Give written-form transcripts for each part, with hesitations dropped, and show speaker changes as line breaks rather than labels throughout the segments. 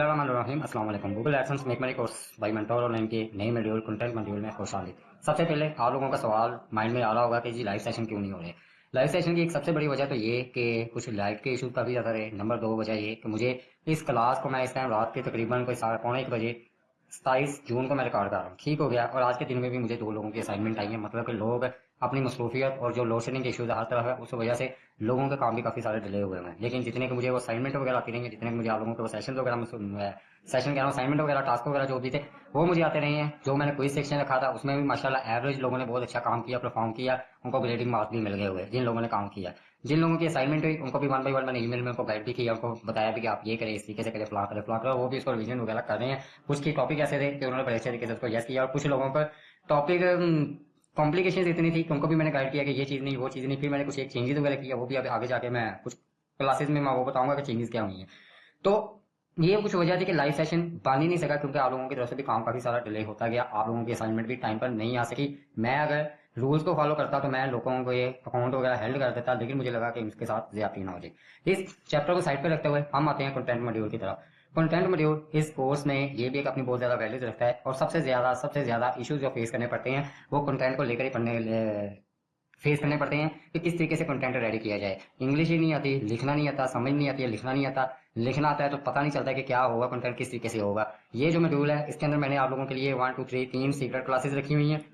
बिस्मिल्लाहिर्रहमानिर्रहीम अस्सलाम वालेकुम। Google AdSense make money course by mentor online के नए मॉड्यूल कंटेंट मॉड्यूल में खुशामदीद। सबसे पहले आप लोगों का सवाल माइंड में आ रहा होगा कि जी लाइव सेशन क्यों नहीं हो रहे। लाइव सेशन की एक सबसे बड़ी वजह तो ये कि कुछ लाइव के इशू काफ़ी ज़्यादा रहे। नंबर 2 वजह ये कि मुझे इस क्लास को मैं इस टाइम रात के तकरीबन कोई 1:45 बजे 27 जून को मैं रिकॉर्ड कर रहा हूँ। ठीक हो गया। और आज के दिन में भी मुझे 2 लोगों की असाइनमेंट आई है। मतलब कि लोग अपनी मसरूफियत और जो लोड शेडिंग के इशूज हर तरफ है उस वजह से लोगों के काम भी काफ़ी सारे डिले हुए हैं। लेकिन जितने कि मुझे वो असाइनमेंट वगैरह आती रही है, जितने कि मुझे आप लोगों के वो सेशन वगैरह सेशन कह रहा हूँ असाइनमेंट वगैरह टास्क वगैरह जो भी थे वो मुझे आते रहे हैं। जो मैंने क्विज सेक्शन रखा था उसमें भी माशाल्लाह एवरेज लोगों ने बहुत अच्छा काम किया, परफॉर्म किया, उनको ग्रेडिंग मार्क्स भी मिल गए हुए जिन लोगों ने काम किया। जिन लोगों की असाइनमेंट हुई उनको भी 1 बाय 1 मैंने ईमेल में उनको गाइड भी किया, उनको बताया भी कि आप ये करें, इस तरीके से करें, फ्लॉ करें, फ्लॉ करें। वो भी इसको रिविजन वगैरह कर रहे हैं। कुछ की टॉपिक ऐसे थे कि उन्होंने बड़े अच्छे तरीके से उसको यस किया, और कुछ लोगों पर टॉपिक कॉम्प्लिकेशन इतनी थी कि उनको भी मैंने गाइड किया कि ये चीज़ नहीं, वो चीज़ नहीं। फिर मैंने कुछ एक चेंजेस वगैरह किया, वो भी अब आगे जाके मैं कुछ क्लासेस में मैं वो बताऊंगा कि चेंजेस क्या हुई हैं। तो ये कुछ वजह थी कि लाइव सेशन बन ही नहीं सका, क्योंकि आप लोगों की तरफ से भी काम काफी सारा डिले होता गया। आप लोगों की असाइनमेंट भी टाइम पर नहीं आ सकी। मैं अगर रूल्स को फॉलो करता तो मैं लोगों को ये अकाउंट वगैरह हेल्ड कर देता, लेकिन मुझे लगा कि इसके साथ ज्यादती ना हो जाए। इस चैप्टर को साइड पर रखते हुए हम आते हैं कंटेंट मॉड्यूल की तरफ। कंटेंट मॉड्यूल इस कोर्स में ये भी एक अपनी बहुत ज्यादा वैल्यूज रखता है, और सबसे ज्यादा इश्यूज जो फेस करने पड़ते हैं वो कंटेंट को लेकर ही फेस करने पड़ते हैं कि किस तरीके से कंटेंट रेडी किया जाए। इंग्लिश ही नहीं आती, लिखना नहीं आता, समझ नहीं आती है, लिखना नहीं आता। लिखना आता है तो पता नहीं चलता कि क्या होगा, कंटेंट किस तरीके से होगा। ये जो मॉड्यूल है इसके अंदर मैंने आप लोगों के लिए 1 2 3 3 सीक्रेट क्लासेस रखी हुई हैं।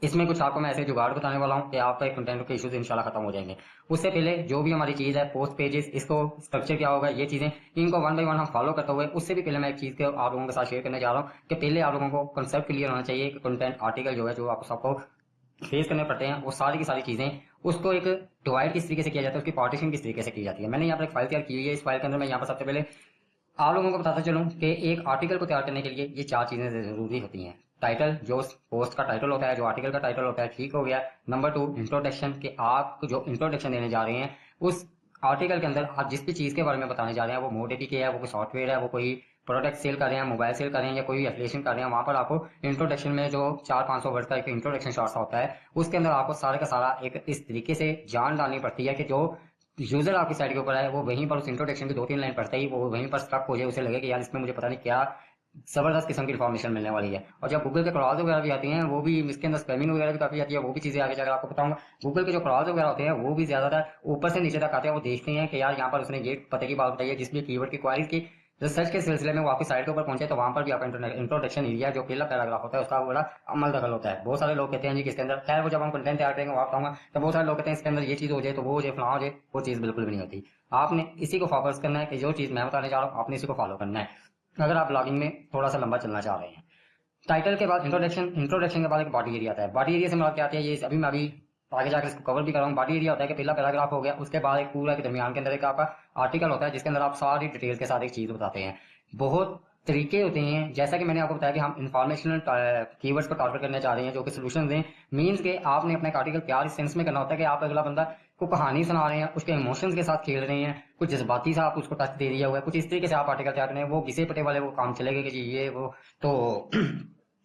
इसमें कुछ आपको मैं ऐसे जुगाड़ बताने वाला हूँ कि आपका कंटेंट के इश्यूज इंशाल्लाह खत्म हो जाएंगे। उससे पहले जो भी हमारी चीज है पोस्ट पेजेस, इसको स्ट्रक्चर क्या होगा, ये चीजें इनको 1 बाय 1 हम फॉलो करते हुए, उससे भी पहले मैं एक चीज को आप लोगों के साथ शेयर करने जा रहा हूँ कि पहले आप लोगों को कंसेप्ट क्लियर होना चाहिए कि कंटेंट आर्टिकल जो है जो आप सबको फेस करने पड़ते हैं वो सारी की सारी चीजें उसको एक डिवाइड किस तरीके से किया जाता है, उसकी पार्टीशन किस तरीके से की जाती है। मैंने यहाँ पर एक फाइल तैयार की हुई है। इस फाइल के अंदर मैं यहाँ पर सबसे पहले आप लोगों को बताता चलूं कि एक आर्टिकल को तैयार करने के लिए ये 4 चीजें जरूरी होती हैं। टाइटल, जो पोस्ट का टाइटल होता है, जो आर्टिकल का टाइटल होता है, ठीक हो गया। नंबर 2 इंट्रोडक्शन, कि आप जो इंट्रोडक्शन देने जा रहे हैं उस आर्टिकल के अंदर आप जिस भी चीज के बारे में बताने जा रहे हैं, वो मोड के है, वो कोई सॉफ्टवेयर है, वो कोई प्रोडक्ट सेल कर रहे हैं, मोबाइल सेल कर रहे हैं, या कोई एफिलिएशन कर रहे हैं, वहां पर आपको इंट्रोडक्शन में जो 400-500 वर्ड का एक इंट्रोडक्शन शॉर्ट होता है उसके अंदर आपको सारे का सारा एक इस तरीके से जान डालनी पड़ती है कि जो यूजर आपकी साइड के ऊपर है वो वहीं पर उस इंट्रोडक्शन की 2-3 लाइन पढ़ते ही वो वहीं पर स्टक हो जाए, उसे लगे कि यार इसमें मुझे पता नहीं क्या जबरदस्त किस्म की इन्फॉर्मेशन मिलने वाली है। और जब गूगल के क्रॉल्स वगैरह भी आती हैं वो भी इसके अंदर स्पैमिंग वगैरह भी काफी आती है, वो भी चीजें आगे जाकर आपको बताऊंगा। गूगल के जो क्रॉल्स वगैरह होते हैं वो भी ज्यादातर ऊपर से नीचे तक आते हैं। वो देखते हैं कि यार यहाँ पर उसने ये पते की बात बताई है, जिस भी कीवर्ड की क्वारीज की रिसर्च के सिलसिले में वो आपकी साइट के ऊपर पहुंचे, तो वहां पर भी आपका इंट्रोडक्शन एरिया जो पहला पैराग्राफ होता है उसका बड़ा अमल दखल होता है। बहुत सारे लोग कहते हैं जी किसके अंदर, खैर वो जब हम कंटेंट तैयार करेंगे वहां बताऊंगा, तो बहुत सारे लोग कहते हैं इसके अंदर ये चीज हो जाए, तो वो हो जाए, फलां हो जाए। वो चीज बिल्कुल भी नहीं होती। आपने इसी को फोकस करना है कि जो चीज मैं बताने जा रहा हूँ आपने इसी को फॉलो करना है, अगर आप ब्लॉगिंग में थोड़ा सा लंबा चलना चाह रहे हैं। टाइटल के बाद इंट्रोडक्शन, इंट्रोडक्शन के बाद एक बॉडी एरिया आता है। बॉडी एरिया से मुराद क्या आती है, ये अभी मैं अभी आगे जाकर इसको कवर भी कर रहा हूँ। बॉडी एरिया होता है कि पहला पैराग्राफ हो गया, उसके बाद एक पूरा के दरमियान के अंदर एक आपका आर्टिकल होता है जिसके अंदर आप सारी डिटेल के साथ एक चीज बताते हैं। बहुत तरीके होते हैं, जैसा कि मैंने आपको बताया कि हम इंफॉर्मेशनल कीवर्ड्स को टारगेट करने चाह रहे हैं जो कि सोल्यूशन दें। मीन्स के आपने अपना एक आर्टिकल प्यार इस सेंस में करना होता है कि आप अगला बंदा को कहानी सुना रहे हैं, उसके इमोशंस के साथ खेल रहे हैं, कुछ जज्बाती सा आप उसको टच दे दिया हुआ है, कुछ इस तरीके से आप आर्टिकल तैयार करें। वो घिसे पटे वाले वो काम चलेगा कि जी ये वो तो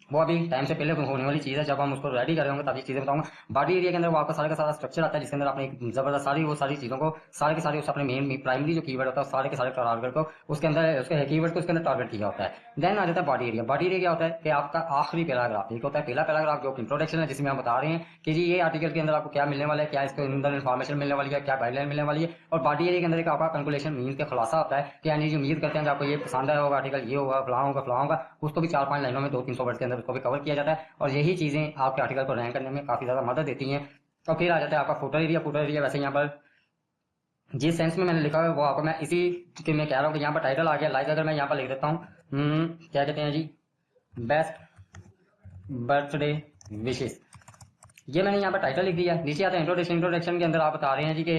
वो अभी टाइम से पहले होने वाली चीज है, जब हम उसको रेडी कर रहे होंगे तभी चीजें बताऊंगा। बॉडी एरिया के अंदर वो आपका सारा का सारा स्ट्रक्चर आता है जिसके अंदर आपने एक जबरदस्त सारी वो सारी चीजों को सारे के सारे उस अपने मेन प्राइमरी जो कीवर्ड होता है सारे के सारे टारगेट को उसके अंदर उसके कीवर्ड को उसके अंदर टारगेट किया होता है। देन आ जाता है बॉडी एरिया। बॉडी एरिया क्या होता है कि आपका आखिरी पैराग्राफ एक होता है, पहला पैराग्राफ जो इंट्रोडक्शन है जिसमें हम बता रहे हैं कि जी ये आर्टिकल के अंदर आपको क्या मिलने वाला है, क्या इसके अंदर इन्फॉर्मेशन मिलने वाली है, क्या गाइडलाइन मिलने वाली है। और बॉडी एरिया के अंदर एक आपका कंक्लूजन मीन का खुलासा होता है कि यानी जो उम्मीद करते हैं कि आपको ये पसंद आया होगा आर्टिकल, ये होगा फलां होगा फलां होगा, उसको भी 4-5 लाइनों में 200-300 वर्ड के अंदर उसको भी कवर किया जाता है। और यही चीजें आपके आर्टिकल को रैंक करने में काफी ज्यादा मदद देती हैं। और फिर आ जाता है आपका फुटर एरिया। फुटर एरिया वैसे यहाँ पर जिस सेंस में मैंने लिखा है वो आपको मैं इसी के मैं कह रहा हूँ कि यहाँ पर टाइटल आ गया। लाइक अगर मैं यहाँ पर लिख देता हूँ क्या कहते हैं जी, बेस्ट बर्थडे विशेष, ये मैंने यहाँ पर टाइटल लिख दिया। नीचे आता है इंट्रोडक्शन। इंट्रोडक्शन के अंदर आप बता रहे हैं जी कि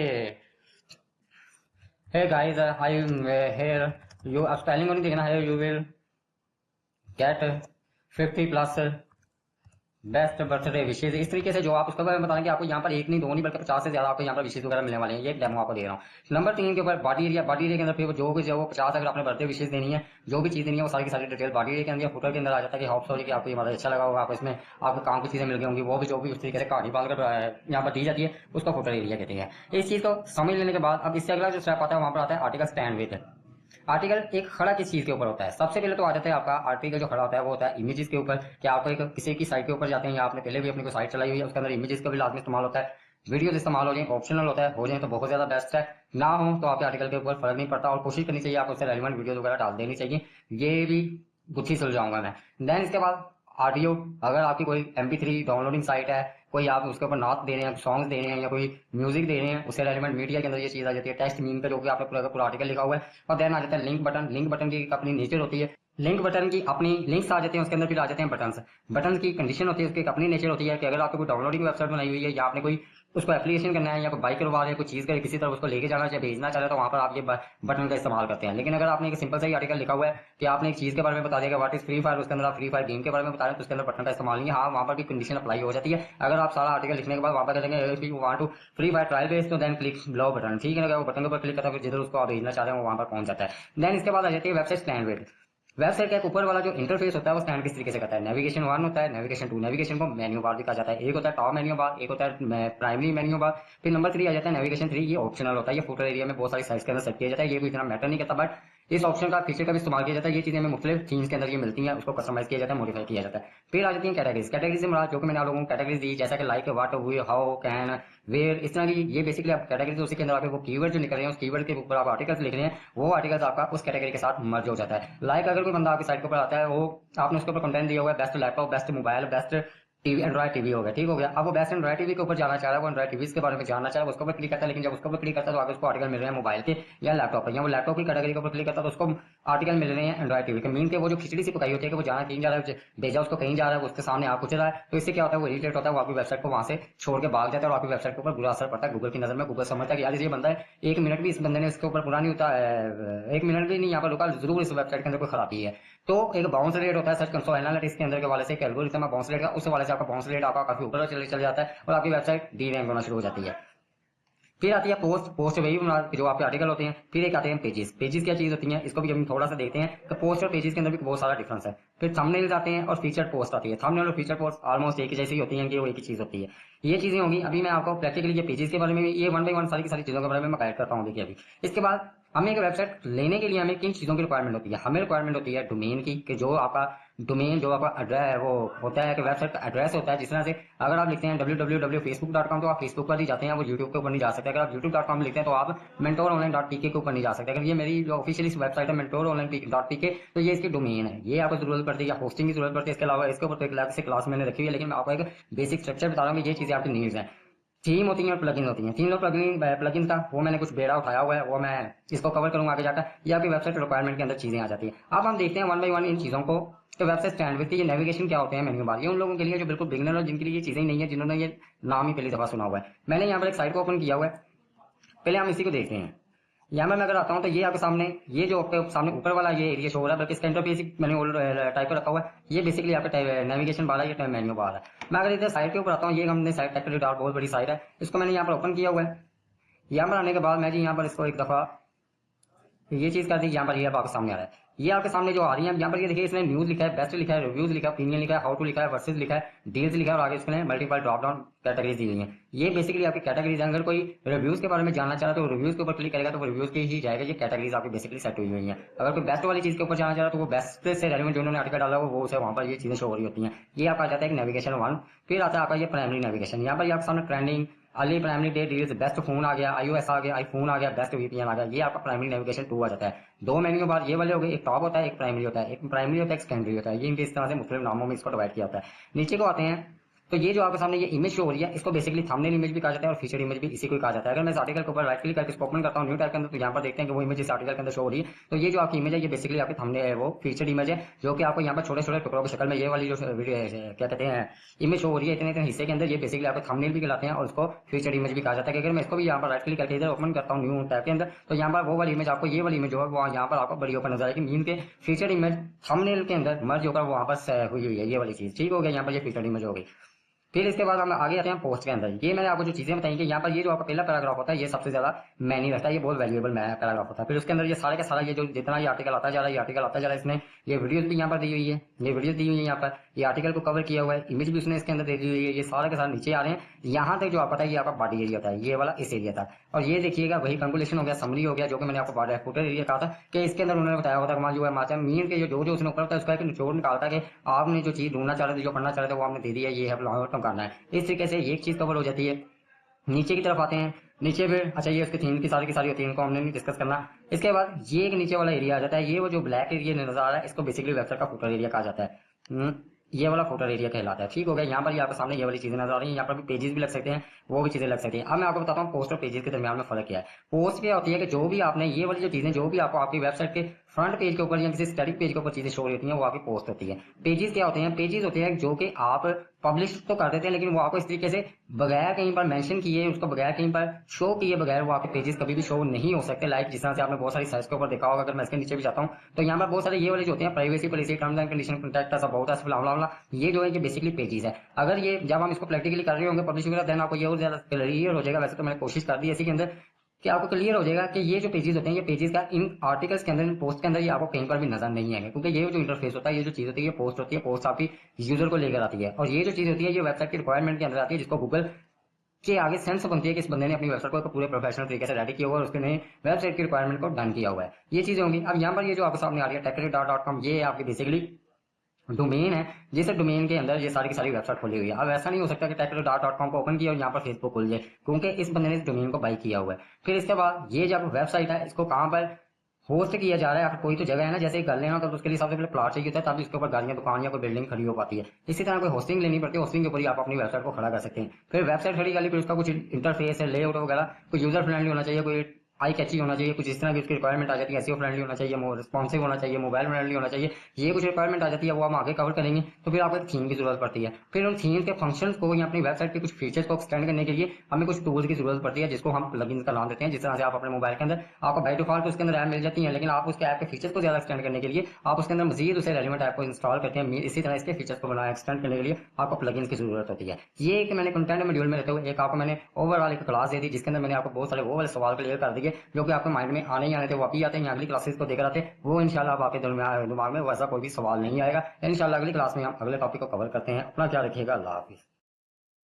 hey guys I hear you, अब स्पेलिंग को नहीं देखना है, you will get 50+ best birthday wishes. इस तरीके से जो आप उसके बारे में बताएं कि आपको यहाँ पर एक नहीं दो नहीं बल्कि 50 से ज्यादा आपको यहाँ पर विशेष वगैरह मिलने वाले हैं। ये डेमो आपको दे रहा हूँ। नंबर 3 के ऊपर बॉडी एरिया। बॉडी एरिया के अंदर फिर जो भी जो 50 अगर आपने बर्थडे विशेष देनी है, जो भी चीज देनी है वो सारी की सारी डिटेल बॉडी एरिया के अंदर फुटर के अंदर आ जाता है कि होप सॉरी कि आपको ये मतलब अच्छा लगा होगा, आपको इसमें आपको काम की चीजें मिल गई होंगी, वो भी जो भी उस तरीके से कहानी पाल कर यहाँ पर दी जाती है उसको फुटर एरिया कहते हैं। इस चीज को समझ लेने के बाद अब इससे अगला जो स्टेप आता है वहां पर आता है आर्टिकल स्टैंड विद। आर्टिकल एक खड़ा किस चीज के ऊपर होता है? सबसे पहले तो आ जाता है आपका आर्टिकल जो खड़ा होता है वो होता है इमेजेस के ऊपर, कि आपको एक किसी की साइट के ऊपर जाते हैं या आपने पहले भी अपनी कोई साइट चलाई हुई है, उसके अंदर इमेजेस का भी लाजमी इस्तेमाल होता है। वीडियोस इस्तेमाल हो जाए ऑप्शनल होता है, हो जाए तो बहुत ज्यादा बेस्ट है, ना हो तो आपके आर्टिकल के ऊपर फर्क नहीं पड़ता, और कोशिश करनी चाहिए आपको उससे रेलिवेंट वीडियो वगैरह डाल देनी चाहिए। ये भी गुत्थी सुलझाऊंगा मैं। देन इसके बाद ऑडियो, अगर आपकी कोई MP3 डाउनलोडिंग साइट है, कोई आप उसके ऊपर नात दे रहे हैं, सॉन्ग्स दे रहे हैं या कोई म्यूजिक दे रहे हैं, उससे रेलिवेंट मीडिया के अंदर ये चीज आ जाती है। टेक्स्ट मीम पे जो कि आपने पूरा पूरा आर्टिकल लिखा हुआ है। और देन आ जाता है लिंक बटन। लिंक बटन की अपनी नेचर होती है, लिंक बटन की अपनी लिंक्स आ जाते हैं उसके अंदर, फिर आ जाते हैं बटन्स। बटन की कंडीशन होती है, उसकी एक अपनी नेचर होती है कि अगर आपको कोई डाउनलोडिंग वेबसाइट बनाई हुई है या आपने कोई उसको एप्लीकेशन करना है या कोई बाइक करवा रहे हैं, कोई चीज का किसी तरह उसको लेके जाना चाहे, भेजना चाहे, तो वहां पर आप ये बटन का इस्तेमाल करते हैं। लेकिन अगर आपने एक सिंपल सा ही आर्टिकल लिखा हुआ है कि आपने एक चीज के बारे में बता दिया व्हाट इज फ्री फायर, उसके अंदर आप फ्री फायर गेम के बारे में बता रहे हैं, तो उसके अंदर बटन का इस्तेमाल नहीं है। हाँ, वहां पर भी कंडीशन अप्लाई हो जाती है। अगर आप सारा आर्टिकल लिखने के बाद वहां पर करेंगे want to free fire trial base, तो देन क्लिक बिलो बटन, ठीक है ना, वो बटन के ऊपर क्लिक करता है, फिर जिधर उसको आप भेजना चाह रहे हैं वो वहां पर पहुंच जाता है। देन इसके बाद आ जाती है वेबसाइट स्टैंडर्ड। वेबसाइट का एक ऊपर वाला जो इंटरफेस होता है वो स्टैंड किस तरीके से करता है? नेविगेशन 1 होता है, नेविगेशन 2, नेविगेशन को मेन्यू बार भी कहा जाता है। एक होता है टॉप मेन्यू बार, एक होता है प्राइमरी मेन्यू बार। फिर नंबर 3 आ जाता है नेविगेशन 3, ये ऑप्शनल होता है, ये फुटर एरिया में बहुत सारी साइज के अंदर सेट किया जाता है, ये भी इतना मैटर नहीं करता, बट इस ऑप्शन का फीचर का भी इस्तेमाल किया जाता है। ये चीजें हमें मुख्तलिफ थीम्स के अंदर ये मिलती हैं, उसको कस्टमाइज किया जाता है, मॉडिफाई किया जाता है। फिर आ जाती है कैटेगरीज। कैटेगरीज से मुराद जो कि मैंने आप लोगों को कैटेगरीज दी, जैसा कि like, what, how, can, where, इस तरह की ये बेसिकली आप कैटेगरीज, उसी के अंदर आपके वो कीवर्ड जो निकल रहे हैं, उस कीवर्ड के ऊपर आप आर्टिकल्स लिख रहे हैं, वो आर्टिकल्स आपका उस कैटेगरी के साथ मर्ज हो जाता है। लाइक अगर कोई बंदा आपकी साइट के ऊपर आता है, वो आपने उसके ऊपर कंटेंट दिया हुआ है best laptop, best mobile, best TV, Android TV हो गया, ठीक हो गया। अब वो बेस्ट एंड्रॉइड टीवी के ऊपर जाना चाह रहा है, वो एंड्रॉइड टीवी के बारे में जानना चाह रहा है, उसके ऊपर क्लिक करता है। लेकिन जब उसके ऊपर क्लिक करता है तो आगे उसको आर्टिकल मिल रहे हैं मोबाइल के या लैपटॉप पे, या वो लैपटॉप की कैटेगरी के ऊपर क्लिक करता है तो उसको आर्टिकल मिल रहे हैं एंड्रॉइड टीवी के। मीन के वो जो खिचड़ी सी पकाई होती है कि वो जाना कहीं जा रहा है, भेजा उसको कहीं जा रहा है, उसके सामने आ कुछ रहा है, तो इससे क्या होता है, वो इरिटेट होता है, वो आपकी वेबसाइट को वहां से छोड़ के भाग जाता है और आपकी वेबसाइट के ऊपर बुरा असर पड़ता है गूगल की नजर में। गूगल समझता है कि यार ये बंदा है, 1 मिनट भी इस बंदे ने इसके ऊपर पूरा नहीं होता, 1 मिनट भी नहीं यहाँ पर रुका, जरूर इस वेबसाइट के अंदर कोई खराबी है। तो एक बाउंस रेट होता है सर्च कंसोल एनालिटिक्स के अंदर के वाले से, एक एल्गोरिथम है बाउंस रेट का, उस वाले से आपका बाउंस रेट आपका काफी ऊपर चल जाता है और आपकी वेबसाइट डी रैंक होना शुरू हो जाती है। फिर आती है पोस्ट। पोस्ट वही जो आपके आर्टिकल होते हैं। फिर एक आते हैं पेजेस। पेजेस क्या चीज होती हैं, इसको भी हम थोड़ा सा देखते हैं कि पोस्ट और पेजेस के अंदर भी बहुत सारा डिफरेंस है। फिर थंबनेल्स आते हैं और फीचर पोस्ट आती है। थंबनेल और फीचर पोस्ट ऑलमोस्ट एक ही जैसी होती हैं कि वो एक ही चीज होती है। ये चीजें होंगी। अभी मैं आपको प्रैक्टिकली ये पेजेस के बारे में, ये 1 बाय 1 सारी की सारी चीजों के बारे में मैं गाइड करता हूँ। देखिए अभी इसके बाद हमें एक वेबसाइट लेने के लिए हमें किन चीजों की रिक्वायरमेंट होती है? हमें रिक्वायरमेंट होती है डोमेन की, कि जो आपका डोमेन, जो आपका एड्रेस है, वो होता है कि वेबसाइट का एड्रेस होता है। जिस तरह से अगर आप लिखते हैं www.facebook.com तो आप फेसबुक पर ही जाते हैं, वो यूट्यूब के ऊपर नहीं जा सकते। अगर आप youtube.com लिखते हैं तो आप mentoronline.tk के ऊपर नहीं जा सकते। अगर ये मेरी जो ऑफिशियली वेबसाइट है mentoronline.tk, तो ये इसकी डोमेन है, ये आपको जरूरत पड़ती है, या होस्टिंग की जरूरत पड़ती है। इसके अलावा इसके ऊपर तो एक अलग से क्लास मैंने रखी हुई है, लेकिन मैं आपको एक बेसिक स्ट्रक्चर बता रहा हूँ कि ये चीजें आपकी नीड्स हैं। थीम होती है और प्लगइन होती है। 3 लोग प्लगइन का वो मैंने कुछ बेड़ा उठाया हुआ है, वो मैं इसको कवर करूंगा आगे जाकर। ये आपकी वेबसाइट रिक्वायरमेंट के अंदर चीजें आ जाती है। अब हम देखते हैं 1 बाय 1 इन चीजों को। तो वेबसाइट स्टैंड विद ये नेविगेशन क्या होते हैं, मेन्यू बार, ये उन लोगों के लिए जो बिल्कुल बिगिनर और जिनके लिए ये चीजें ही नहीं है, जिन्होंने ये नाम ही पहली दफा सुना हुआ है। मैंने यहाँ पर एक साइट को ओपन किया हुआ है, पहले हम इसी को देखते हैं। यहाँ पर मैं अगर आता हूँ तो ये आपके सामने, ये जो आपके सामने ऊपर वाला ये एरिया शो हो रहा है, बल्कि इसका इंटरफेस मैंने टाइप कर रखा हुआ है। ये बेसिकली आपका नेविगेशन बार है, ये मेन्यू बार है। मैं अगर इधर साइट के ऊपर आता हूँ, ये हमने साइट एक्चुअली बहुत बड़ी साइट है, इसको मैंने यहाँ पर ओपन किया हुआ है। यहाँ पर आने के बाद मैं जी यहाँ पर इसको एक दफा ये चीज कर दी, यहाँ पर ये आपके सामने आ रहा है। ये आपके सामने जो आ रही है यहाँ पर, ये देखिए इसने न्यूज लिखा है, बेस्ट लिखा है, रिव्यूज लिखा है, ओपिनियन लिखा है, हाउ टू लिखा है, वर्सेस लिखा है, डील्स लिखा है, और आगे इसमें मल्टीपल ड्रॉप डाउन कैटेगरीज दी हुई है। ये बेसिकली आपकी कैटेगरीज है। अगर कोई रिव्यूज के बारे में जानना चाह रहा है तो रिव्यूज के ऊपर क्लिक करेगा तो रिव्यूज की ही जाएगा। ये कैटेगरीज आपकी बेसिकली सेट हुई हुई है। अगर कोई बेस्ट वाली चीज के ऊपर जाना चाह रहा है तो वो बेस्ट से रेलिवेंट जो उन्होंने आर्टिकल डाला हो वो उसे वहां पर ये चीजें शो हो रही होती हैं। ये आपका जाता है एक नेविगेशन 1। फिर आता है आपका ये प्राइमरी नेविगेशन। यहाँ पर आपके सामने trending early Prime Day deals, best phone आ गया, iOS आ गया, आईफोन आ गया, बेस्ट VPN आ गया। ये आपका प्राइमरी नेविगेशन 2 आ जाता है। 2 मेन्यू बार ये वाले हो गए, एक टॉप होता है, एक प्राइमरी होता है, एक प्राइमरी होता है, एक सेकेंडरी होता है। ये इनके इस तरह से मुख्तलिफ नामों में इसको डिवाइड किया होता है। नीचे को आते हैं तो ये जो आपके सामने ये इमेज शो हो रही है, इसको बेसिकली थंबनेल इमेज भी कहा जाता है और फीचर इमेज भी इसी को कहा जाता है। अगर मैं इस आर्टिकल के ऊपर राइट क्लिक करके इसको ओपन करता हूँ न्यू टैब के अंदर, तो यहाँ पर देखते हैं कि वो इमेज इस आर्टिकल के अंदर शो हो रही है। तो ये जो आपकी इमेज है ये बेसिकली आपकी थंबनेल है, वो फीचर इमेज है, जो कि आपको यहाँ पर छोटे छोटे टुकड़ों की शक्ल में ये वाली जो वीडियो क्या कहते हैं इमेज शो हो रही है इतने इतने हिस्से के अंदर, ये बेसिकली आपको थंबनेल भी कहलाते हैं और उसको फीचर इमेज भी कहा जाता है। अगर मैं इसको भी यहाँ पर राइट क्लिक करके इधर ओपन करता हूँ न्यू टैब के अंदर, तो यहाँ पर वो वाली इमेज आपको, ये वाली इमेज जो है वो यहाँ पर आपको बड़ी ओपन नजर आएगी। मीन के फीचर इमेज थंबनेल के अंदर मर्ज होकर वहां पर हुई हुई है ये वाली चीज, ठीक हो गया। यहाँ पर ये फीचर इमेज हो गई। फिर इसके बाद हम आगे आते हैं पोस्ट के अंदर। ये मैंने आपको जो चीजें बताई कि यहाँ पर ये जो आपका पहला पैराग्राफ होता है ये सबसे ज्यादा मैनी रहता है, ये बहुत वैल्यूएबल पैराग्राफ होता है। फिर उसके अंदर ये सारे का सारा ये जो जितना ये आर्टिकल आता जा रहा है, ये आर्टिकल आता जा रहा है, इसमें ये वीडियोस भी यहाँ पर दी हुई है, ये वीडियोस दी हुई है, यहाँ पर ये आर्टिकल को कवर किया हुआ है, इमेज भी उसने इसके अंदर दे दी हुई है, ये सारे के सारे नीचे आ रहे हैं। यहाँ तक जो आपका था ये आपका बॉडी एरिया होता है, ये वाला इस एरिया था। और ये देखिएगा वही कंक्लूजन हो गया, समरी हो गया, जो कि मैंने आपको फुटर एरिया कहा था कि इसके अंदर उन्होंने बताया होता है जो है माचा मीन के जो उसने ऊपर होता है उसका एक निचोड़ निकालता है कि आपने जो चीज ढूंढना चाह रहे थे, जो पढ़ना चाह रहे थे, वो आपने दे दिया, ये है लॉन्ग टर्म करना है। इस तरीके से ये एक चीज कवर हो जाती है। नीचे की तरफ आते हैं। नीचे फिर अच्छा ये उसकी थीम की सारी होती है, इनको हमने नहीं डिस्कस करना। इसके बाद ये एक नीचे वाला एरिया आ जाता है, ये वो जो ब्लैक एरिया नजर आ रहा है इसको बेसिकली वेबसाइट का फुटर एरिया कहा जाता है। ये वाला फुटर एरिया कहलाता है। ठीक हो गया। यहाँ पर आपके सामने ये वाली चीजें नजर आ रही हैं, यहाँ पर भी पेजेस भी लग सकते हैं, वो भी चीजें लग सकती हैं। अब मैं आपको बताता हूँ पोस्ट और पेजेस के दरमियान में फर्क क्या है। पोस्ट क्या होती है कि जो भी आपने ये वाली जो चीजें जो भी आपको आपकी वेबसाइट के फ्रंट पेज के ऊपर या किसी स्टैटिक पेज के ऊपर चीजें शो होती हैं वो आपकी पोस्ट होती है। पेजेस क्या होते हैं? पेजेस होते हैं जो कि आप पब्लिश तो कर देते हैं, लेकिन वो आपको इस तरीके से बगैर कहीं पर मेंशन किए, उसको बगैर कहीं पर शो किए बगैर वो आपके पेजेस कभी भी शो नहीं हो सकते। लाइक जिस तरह से आपने बहुत सारी साइट्स के ऊपर देखा होगा, अगर मैं इसके नीचे भी जाता हूँ तो यहाँ पर बहुत सारे ये वाले जो होते हैं privacy policy, terms and condition, contact ऐसा बहुत है, ये जो है ये बेसिकली पेजेस है। अगर ये जब हम इसको प्रैक्टिकली कर रहे होंगे पब्लिशिंग वगैरह, देन आपको ये और ज्यादा क्लियर हो जाएगा। वैसे तो मैंने कोशिश कर दी इसी के अंदर कि आपको क्लियर हो जाएगा कि ये जो पेजेस होते हैं ये पेजेस का इन आर्टिकल्स के अंदर, इन पोस्ट के अंदर ये आपको कहीं पर भी नजर नहीं आएगा, क्योंकि ये जो इंटरफेस होता है, ये जो चीज होती है, ये पोस्ट होती है, पोस्ट आपकी यूजर को लेकर आती है। और ये जो चीज होती है ये वेबसाइट की रिक्वायरमेंट के अंदर आती है, जिसको गूगल के आगे सेंस बनती है कि इस बंदे ने अपनी वेबसाइट को पूरे प्रोफेशनल तरीके से रेडी किया हुआ है और उसने वेबसाइट की रिक्वायरमेंट को डन किया हुआ है। ये चीजें होंगी। अब यहाँ पर ये जो आपके सामने आ रही है techrate.com, ये आपकी बेसिकली डोमेन है, जिस डोमेन के अंदर ये सारी की सारी वेबसाइट खुली हुई है। अब ऐसा नहीं हो सकता कि techrate.com को ओपन किया और यहाँ पर फेसबुक खुल जाए, क्योंकि इस बंदे ने इस डोमेन को बाई किया हुआ है। फिर इसके बाद ये जब वेबसाइट है इसको कहाँ पर होस्ट किया जा रहा है, कोई तो जगह है ना, जैसे कर लेना तो उसके लिए सबसे पहले प्लॉट चाहिए होता है, तब इसके ऊपर गाड़ियां, दुकान या कोई बिल्डिंग खड़ी हो पाती है। इसी तरह कोई होस्टिंग लेनी पड़ती है, होस्टिंग के ऊपर ही आप अपनी वेबसाइट को खड़ा कर सकते हैं। फिर वेबसाइट खड़ी कर ली, फिर उसका कुछ इंटरफेस है, लेआउट वगैरह, कोई यूजर फ्रेंडली होना चाहिए, कोई आई कैची होना चाहिए, कुछ इस तरह की उसकी रिक्वायरमेंट आ जाती है। एसईओ फ्रेंडली होना चाहिए, रिस्पॉन्सिव होना चाहिए, मोबाइल फ्रेंडली होना चाहिए, ये कुछ रिक्वायरमेंट आ जाती है, वो हम आगे कवर करेंगे। तो फिर आपको एक थीम की जरूरत पड़ती है। फिर उन थीम के फंक्शंस को या अपनी वेबसाइट के कुछ फीचर्स को एक्सटेंड करने के लिए हमें कुछ टूल्स की जरूरत पड़ती है, जिसको हम प्लगइन्स का नाम देते हैं। जिस तरह से आप अपने मोबाइल के अंदर आपको बाय डिफॉल्ट उसके अंदर ऐप मिल जाती है, लेकिन आप उसके ऐप के फीचर्स को ज्यादा एक्सटेंड करने के लिए आप उसके अंदर मजीद उसे रेलिवेंट ऐप को इंस्टॉल करते हैं। इसी तरह इसके फीचर्स को बनाया एक्सटेंड करने के लिए आपको प्लगइन्स की जरूरत होती है। ये एक मैंने कंटेंट मॉड्यूल में रहते हुए एक आपको मैंने ओवरऑल एक क्लास दे दी, जिसके अंदर मैंने आपको बहुत सारे वो वाले सवाल क्लियर कर दिए जो कि आपके माइंड में आने ही आने थे, वो अभी आते हैं। अगली क्लासेस को देकर आते वो इंशाल्लाह अब आपके दिमाग में वैसा कोई भी सवाल नहीं आएगा। इंशाल्लाह अगली क्लास में हम अगले टॉपिक को कवर करते हैं। अपना ख्याल रखिएगा। अल्लाह हाफिज।